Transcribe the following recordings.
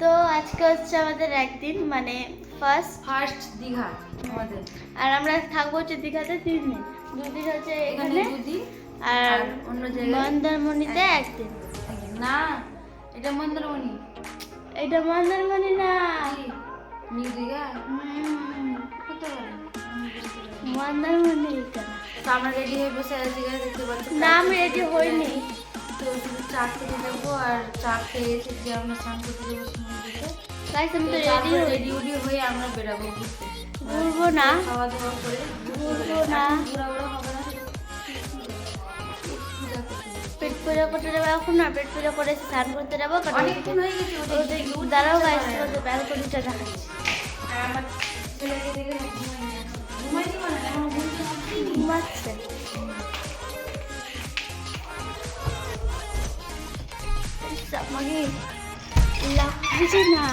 তো আজকে হচ্ছে আমাদের একদিন মানে ফার্স্ট দীঘা আমাদের। আর আমরা থাকবো হচ্ছে দীঘাতে 3 দিন। 2 দিন হচ্ছে এখানে 2 দিন আর অন্য জায়গায় মন্দারমণিতে একদিন। না, এটা মন্দারমণি। এটা মন্দারমণি না, নিউ দীঘা হতে পারে। মন্দারমণি এটা। তো আমরা রেডি হয়ে বসে আছি, দেখতে পাচ্ছি। না আমি রেডি হইনি। তো শুধু চা খেতে যাবো আর চা খেয়ে এসে যে আমরা স্নান করতে যাবো সমুদ্রে। গাইস আমি তো রেডি হয়ে আমরা বেরাবো ঘুরতে। ঘুরবো না, খাওয়া দাওয়া করে ঘুরবো না, ঘোরাঘোরা হবে না। পেট পূজা করতে যাবো এখন না, পেট পূজা করে স্নান করতে যাবো। অনেকক্ষণ হয়ে গেছে দাঁড়াও গাইস, তোমাদের ব্যালকনিটা দেখাচ্ছি। আর আমার ছেলেকে দেখে ঘুমাইনি মানে এখন ঘুমাচ্ছে। আমাকে লাগছে না।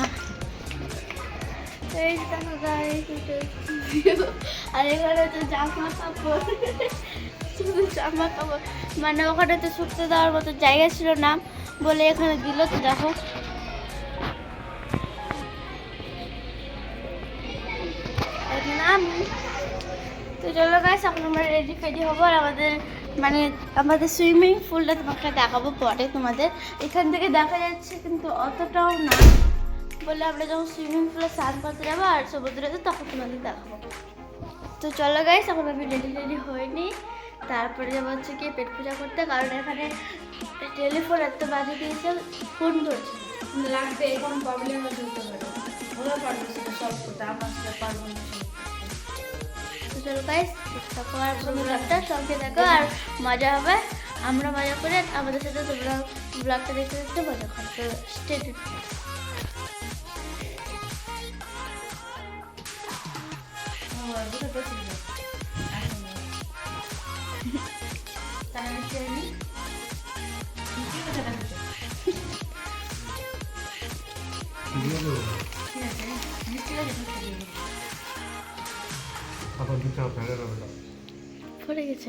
এই দেখো গাইস, আর এখানে তো জামা কাপড়, শুধু জামা কাপড়, মানে ওখানে তো শুকতে দেওয়ার মতো জায়গা ছিল না বলে এখানে দিল। তো দেখো নাম। তো চলো গাইস, এখন আমরা রেডি ফেডি হবো আর আমাদের সুইমিং পুলটা তোমাকে দেখাবো পরে। তোমাদের এখান থেকে দেখা যাচ্ছে কিন্তু অতটাও না বলে আমরা যখন সুইমিং পুলে স্নান করতে যাবো আর সমুদ্রেতে তখন তোমাদের দেখাবো। তো চলো গাইস, এখন আমি রেডি হইনি। তারপরে যাবো হচ্ছে কি পেট পূজা করতে, কারণ এখানে টেলিফোন এত বাজে দিয়েছে, ফোন ধরছে লাগবে। কোনো প্রবলেম হতে পারে, ওরা পারবে সেটা সলভ করতে, আমার সেটা পারবো না। তো চলো গাইস, দেখো আর ব্লগটা সঙ্গে দেখো আর মজা হবে। আমরা মজা করে আমাদের সাথে তোমরা ব্লগটা দেখতে দেখতে মজা করো। তো স্টে টিউন। পড়ে গেছে।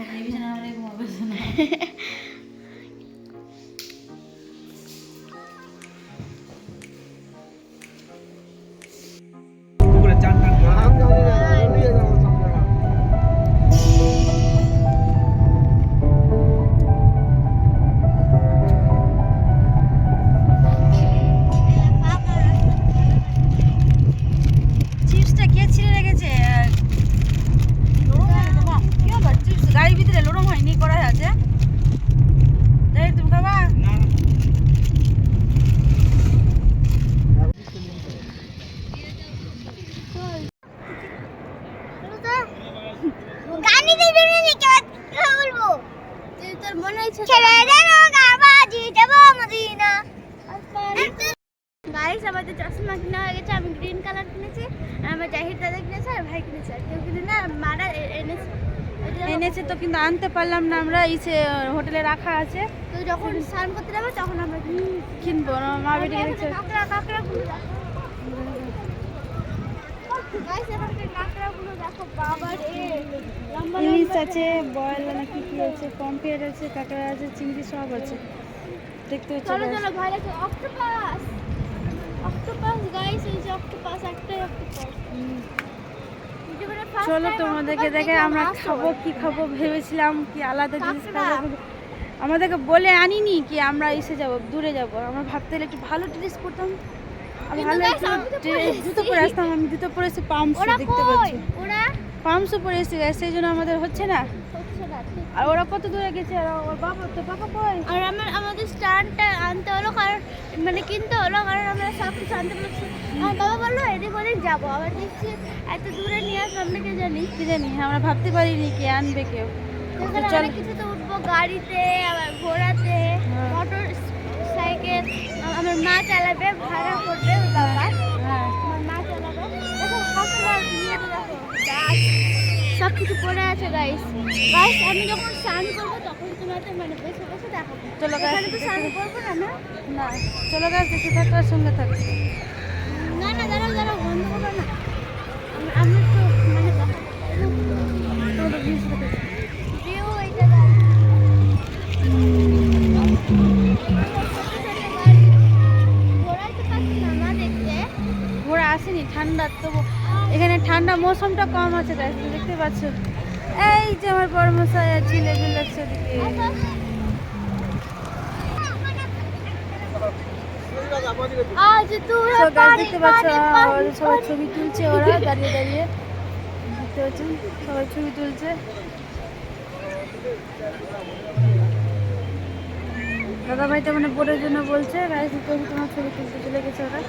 চিপসটা কে ছিঁড়ে রেখেছে? কি হলো? চিপস গাড়ির ভিতরে নরম হয়নি, করা আছে। তাই তুমি খাবা? তোর মনে হচ্ছে গাইস, আমাদের চশমা কিনা হয়ে গেছে। আমি গ্রিন কালার কিনেছি, আমার জাহির দাদা কিনেছে আর ভাই কিনেছে। আর কেউ কিনে না, মারা এনেছে তো, কিন্তু আনতে পারলাম না আমরা। হোটেলে রাখা আছে, তো যখন স্নান করতে যাবো তখন আমরা কিনবো। মা বেটি গেছে। ইলিশ আছে, বয়েল না কি কি আছে, পম্পিয়ার আছে, কাঁকড়া আছে, চিংড়ি সব আছে। দেখতে হচ্ছে। চলো চলো, ভয় লাগছে। অক্টোপাস, অক্টোপাস গাইস, এই যে অক্টোপাস, একটাই অক্টোপাস। চলো তোমাদেরকে দেখে আমরা খাবো কি খাবো ভেবেছিলাম, কি আলাদা জিনিস খাবো। আমাদেরকে বলে আনিনি কি আমরা এসে যাব, দূরে যাব। আমরা ভাবতে হলে একটু ভালো ড্রেস পরতাম, আর ভালো একটু জুতো পরে আসতাম। আমি জুতো পরে এসে পাম্পস দেখতে পাচ্ছি, পাম্পস পরে এসে গেছে, সেই জন্য আমাদের হচ্ছে না। আর ওরা কত দূরে গেছে, আর ওর বাবা, তো বাবা কই? আর আমাদের স্ট্যান্ডটা আনতে হলো, কারণ মানে কিনতে হলো, কারণ আমরা সব কিছু আনতে বলছি। আমার বাবা বললো এদিক ওদিক যাবো, আবার দেখছি এত দূরে নিয়ে আসবো আমরা কি জানি। আমরা ভাবতে পারিনি কি আনবে কেউ। চল কিছুতে উঠবো, গাড়িতে, আবার ঘোড়াতে, মোটর সাইকেল। আমার মা চালাবে, ভাড়া করবে ওর বাবা। আমার মা চালাবে। দেখো সব কিছু পড়ে আছে গাইস। গাইস আমি যখন স্নান করবো তখন তোমাদের মানে বসে বসে দেখাবো। চলো গাইস, তো স্নান করবো না না? না চলো গাইস, দেখতে থাকো আর সঙ্গে থাকো। না না, দাঁড়াও দাঁড়াও, বন্ধ করো না। আমি তো মানে ভিউ এই জায়গায়। ঘোড়াই তো পাচ্ছি না, মা দেখি ঠান্ডা, তবু এখানে ঠান্ডা মৌসুমটা কম আছে guys, দেখতে পাচ্ছ। এই যে আমার বড় মশাই আর ছেলে লাগছে ওদিকে। आज तू है So guys, पानी দেখতে পাচ্ছ पानी पानी সবাই ছবি তুলছে, ওরা দাঁড়িয়ে দাঁড়িয়ে দেখতে পাচ্ছেন সবাই ছবি তুলছে। দাদা ভাই তো মানে বোর্ডের জন্য বলছে, গাইস তোমার ছবি তুলতে চলে গেছে ওরা।